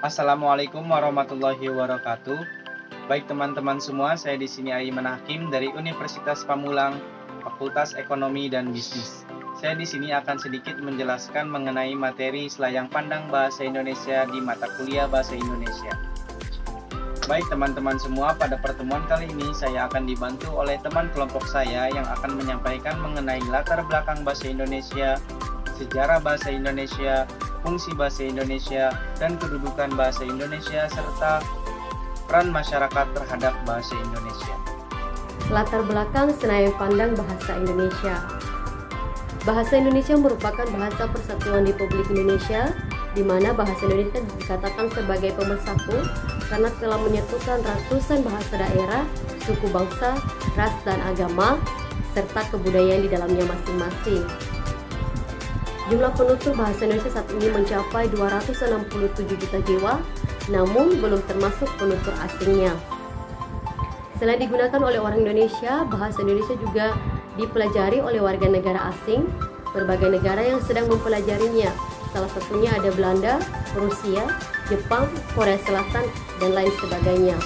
Assalamualaikum warahmatullahi wabarakatuh. Baik teman-teman semua, saya di sini Aiman Hakim dari Universitas Pamulang, Fakultas Ekonomi dan Bisnis. Saya di sini akan sedikit menjelaskan mengenai materi selayang pandang bahasa Indonesia di mata kuliah Bahasa Indonesia. Baik teman-teman semua, pada pertemuan kali ini saya akan dibantu oleh teman kelompok saya yang akan menyampaikan mengenai latar belakang bahasa Indonesia, sejarah bahasa Indonesia, fungsi bahasa Indonesia, dan kedudukan bahasa Indonesia, serta peran masyarakat terhadap bahasa Indonesia. Latar belakang selayang pandang bahasa Indonesia. Bahasa Indonesia merupakan bahasa persatuan Republik Indonesia, di mana bahasa Indonesia dikatakan sebagai pemersatu karena telah menyatukan ratusan bahasa daerah, suku bangsa, ras dan agama, serta kebudayaan di dalamnya masing-masing. Jumlah penutur bahasa Indonesia saat ini mencapai 267 juta jiwa, namun belum termasuk penutur asingnya. Selain digunakan oleh orang Indonesia, bahasa Indonesia juga dipelajari oleh warga negara asing, berbagai negara yang sedang mempelajarinya. Salah satunya ada Belanda, Rusia, Jepang, Korea Selatan, dan lain sebagainya.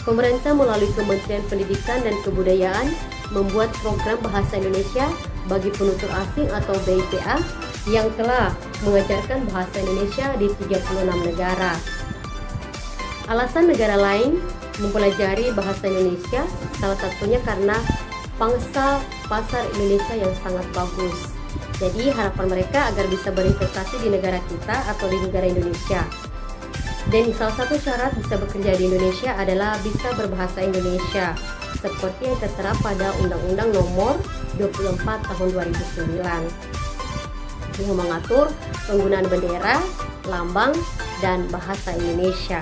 Pemerintah melalui Kementerian Pendidikan dan Kebudayaan membuat program bahasa Indonesia bagi penutur asing atau BIPA yang telah mengajarkan bahasa Indonesia di 36 negara. Alasan negara lain mempelajari bahasa Indonesia salah satunya karena pangsa pasar Indonesia yang sangat bagus. Jadi harapan mereka agar bisa berinvestasi di negara kita atau di negara Indonesia. Dan salah satu syarat bisa bekerja di Indonesia adalah bisa berbahasa Indonesia, seperti yang tertera pada Undang-Undang Nomor 24 Tahun 2009 yang mengatur penggunaan bendera, lambang, dan bahasa Indonesia.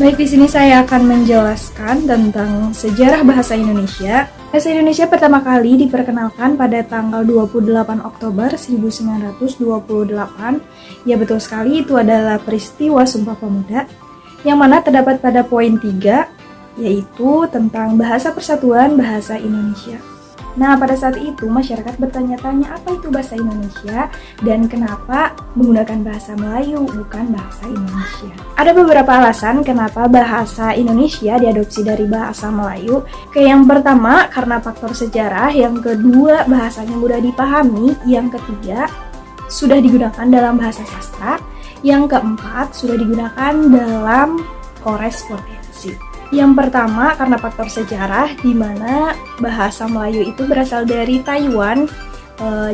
Baik, di sini saya akan menjelaskan tentang sejarah bahasa Indonesia. Bahasa Indonesia pertama kali diperkenalkan pada tanggal 28 Oktober 1928. Ya, betul sekali, itu adalah peristiwa Sumpah Pemuda, yang mana terdapat pada poin 3, yaitu tentang bahasa persatuan bahasa Indonesia. Nah, pada saat itu masyarakat bertanya-tanya apa itu bahasa Indonesia dan kenapa menggunakan bahasa Melayu bukan bahasa Indonesia. Ada beberapa alasan kenapa bahasa Indonesia diadopsi dari bahasa Melayu. Yang pertama karena faktor sejarah, yang kedua bahasanya mudah dipahami, yang ketiga sudah digunakan dalam bahasa sastra, yang keempat sudah digunakan dalam korespondensi. Yang pertama karena faktor sejarah, di mana bahasa Melayu itu berasal dari Taiwan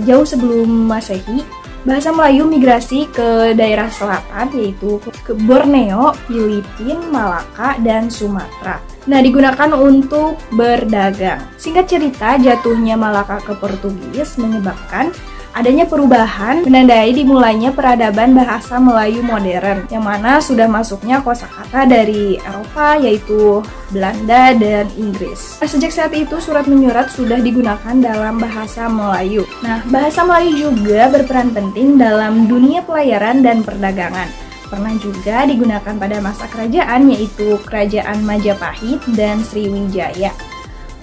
jauh sebelum Masehi. Bahasa Melayu migrasi ke daerah selatan, yaitu ke Borneo, Filipina, Malaka, dan Sumatera. Nah, digunakan untuk berdagang. Singkat cerita, jatuhnya Malaka ke Portugis menyebabkan adanya perubahan menandai dimulainya peradaban bahasa Melayu modern, yang mana sudah masuknya kosakata dari Eropa, yaitu Belanda dan Inggris. Sejak saat itu surat menyurat sudah digunakan dalam bahasa Melayu. Nah, bahasa Melayu juga berperan penting dalam dunia pelayaran dan perdagangan. Pernah juga digunakan pada masa kerajaan, yaitu Kerajaan Majapahit dan Sriwijaya.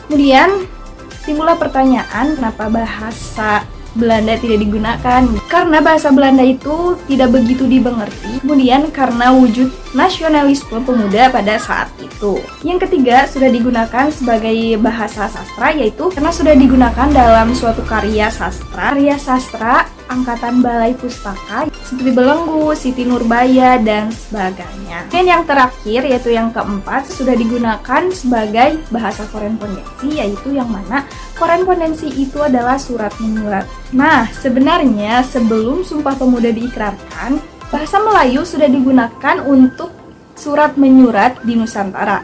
Kemudian timbullah pertanyaan, kenapa bahasa Belanda tidak digunakan? Karena bahasa Belanda itu tidak begitu dimengerti, kemudian karena wujud nasionalisme pemuda pada saat itu. Yang ketiga, sudah digunakan sebagai bahasa sastra, yaitu karena sudah digunakan dalam suatu karya sastra angkatan Balai Pustaka seperti Belenggu, Siti Nurbaya, dan sebagainya. Dan yang terakhir, yaitu yang keempat, sudah digunakan sebagai bahasa korespondensi, yaitu yang mana korespondensi itu adalah surat menyurat. Nah, sebenarnya sebelum Sumpah Pemuda diikrarkan, bahasa Melayu sudah digunakan untuk surat menyurat di Nusantara.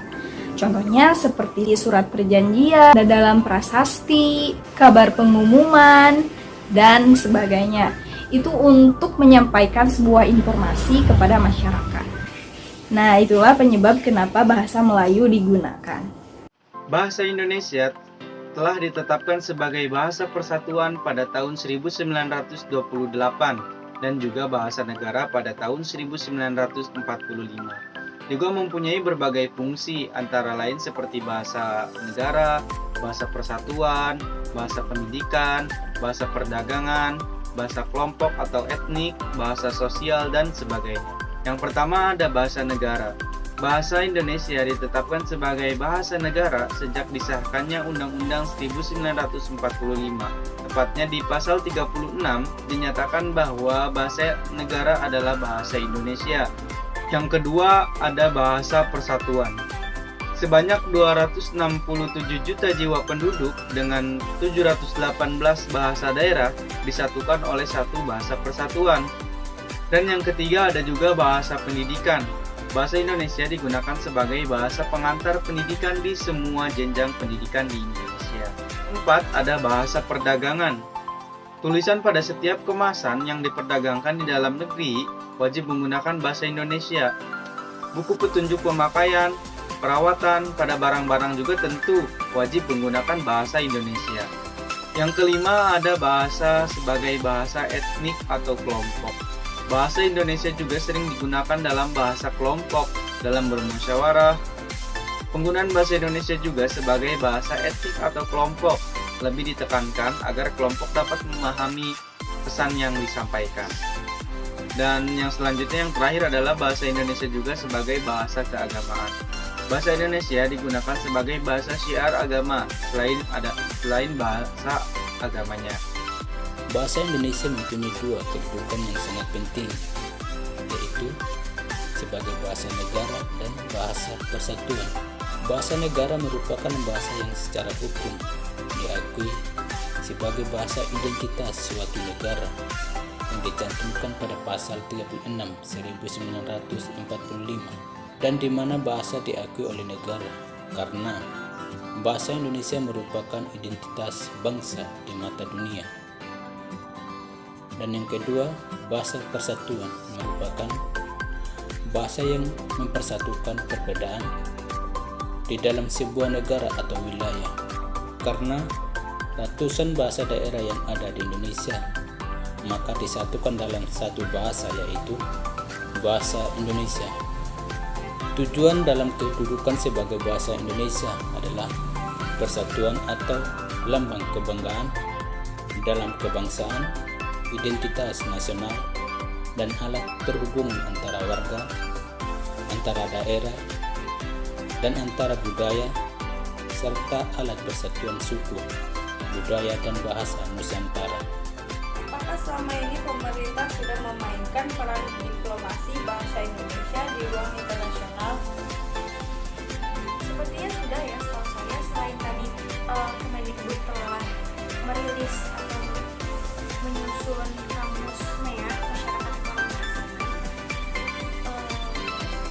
Contohnya seperti surat perjanjian, dalam prasasti, kabar pengumuman, dan sebagainya. Itu untuk menyampaikan sebuah informasi kepada masyarakat. Nah, itulah penyebab kenapa bahasa Melayu digunakan. Bahasa Indonesia telah ditetapkan sebagai bahasa persatuan pada tahun 1928 dan juga bahasa negara pada tahun 1945. Juga mempunyai berbagai fungsi, antara lain seperti bahasa negara, bahasa persatuan, bahasa pendidikan, bahasa perdagangan, bahasa kelompok atau etnik, bahasa sosial, dan sebagainya. Yang pertama ada bahasa negara. Bahasa Indonesia ditetapkan sebagai bahasa negara sejak disahkannya Undang-Undang 1945. Tepatnya di pasal 36 dinyatakan bahwa bahasa negara adalah bahasa Indonesia. Yang kedua ada bahasa persatuan. Sebanyak 267 juta jiwa penduduk dengan 718 bahasa daerah disatukan oleh satu bahasa persatuan. Dan yang ketiga ada juga bahasa pendidikan. Bahasa Indonesia digunakan sebagai bahasa pengantar pendidikan di semua jenjang pendidikan di Indonesia. 4. Ada bahasa perdagangan. Tulisan pada setiap kemasan yang diperdagangkan di dalam negeri wajib menggunakan bahasa Indonesia. Buku petunjuk pemakaian, perawatan pada barang-barang juga tentu wajib menggunakan bahasa Indonesia. Yang kelima ada bahasa sebagai bahasa etnik atau kelompok. Bahasa Indonesia juga sering digunakan dalam bahasa kelompok, dalam bermusyawarah. Penggunaan bahasa Indonesia juga sebagai bahasa etnik atau kelompok lebih ditekankan agar kelompok dapat memahami pesan yang disampaikan. Dan yang selanjutnya yang terakhir adalah bahasa Indonesia juga sebagai bahasa keagamaan. Bahasa Indonesia digunakan sebagai bahasa syiar agama selain bahasa agamanya. Bahasa Indonesia mempunyai dua kedudukan yang sangat penting, yaitu sebagai bahasa negara dan bahasa persatuan. Bahasa negara merupakan bahasa yang secara hukum diakui sebagai bahasa identitas suatu negara yang dicantumkan pada pasal 36 1945 dan di mana bahasa diakui oleh negara karena bahasa Indonesia merupakan identitas bangsa di mata dunia. Dan yang kedua, bahasa persatuan merupakan bahasa yang mempersatukan perbedaan di dalam sebuah negara atau wilayah. Karena ratusan bahasa daerah yang ada di Indonesia, maka disatukan dalam satu bahasa, yaitu bahasa Indonesia. Tujuan dalam kedudukan sebagai bahasa Indonesia adalah persatuan atau lambang kebanggaan dalam kebangsaan, identitas nasional, dan alat terhubung antara warga, antara daerah, dan antara budaya, serta alat persatuan suku, budaya, dan bahasa Nusantara. Apakah selama ini pemerintah sudah memainkan peran diplomasi bahasa Indonesia di ruang internasional? Sepertinya sudah ya, setahu saya selain tadi Kemendikbud telah merilis atau menyusun kamusnya masyarakat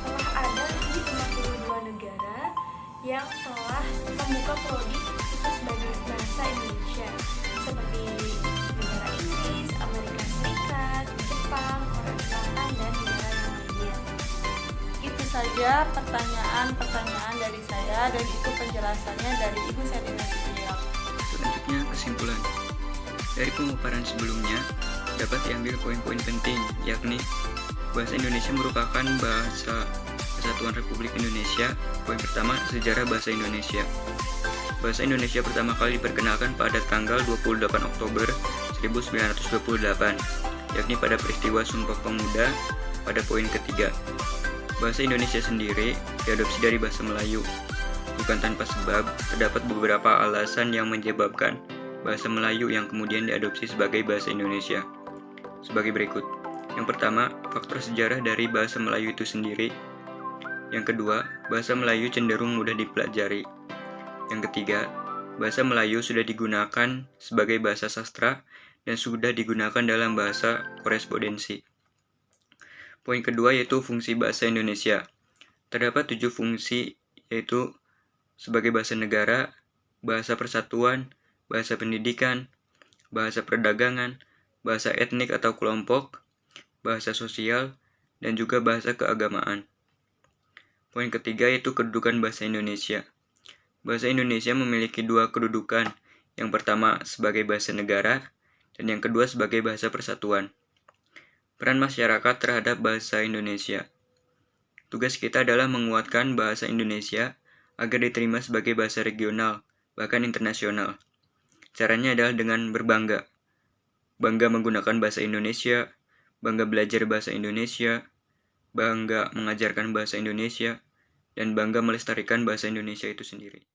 telah ada di 52 negara yang telah membuka prodi khusus bagi bahasa Indonesia seperti negara Inggris, Amerika Serikat, Jepang, Korea Selatan, dan negara yang lainnya. Itu saja pertanyaan dari saya dan itu penjelasannya dari Ibu Serina Sitial. Selanjutnya kesimpulan. Dari pemaparan sebelumnya dapat diambil poin-poin penting, yakni bahasa Indonesia merupakan bahasa Kesatuan Republik Indonesia. Poin pertama, sejarah bahasa Indonesia. Bahasa Indonesia pertama kali diperkenalkan pada tanggal 28 Oktober 1928, yakni pada peristiwa Sumpah Pemuda pada poin ketiga. Bahasa Indonesia sendiri diadopsi dari bahasa Melayu. Bukan tanpa sebab, terdapat beberapa alasan yang menyebabkan bahasa Melayu yang kemudian diadopsi sebagai bahasa Indonesia. Sebagai berikut. Yang pertama, faktor sejarah dari bahasa Melayu itu sendiri. Yang kedua, bahasa Melayu cenderung mudah dipelajari. Yang ketiga, bahasa Melayu sudah digunakan sebagai bahasa sastra dan sudah digunakan dalam bahasa korespondensi. Poin kedua yaitu fungsi bahasa Indonesia. Terdapat 7 fungsi, yaitu sebagai bahasa negara, bahasa persatuan, bahasa pendidikan, bahasa perdagangan, bahasa etnik atau kelompok, bahasa sosial, dan juga bahasa keagamaan. Poin ketiga yaitu kedudukan bahasa Indonesia. Bahasa Indonesia memiliki 2 kedudukan, yang pertama sebagai bahasa negara, dan yang kedua sebagai bahasa persatuan. Peran masyarakat terhadap bahasa Indonesia. Tugas kita adalah menguatkan bahasa Indonesia agar diterima sebagai bahasa regional, bahkan internasional. Caranya adalah dengan berbangga. Bangga menggunakan bahasa Indonesia, bangga belajar bahasa Indonesia, bangga mengajarkan bahasa Indonesia, dan bangga melestarikan bahasa Indonesia itu sendiri.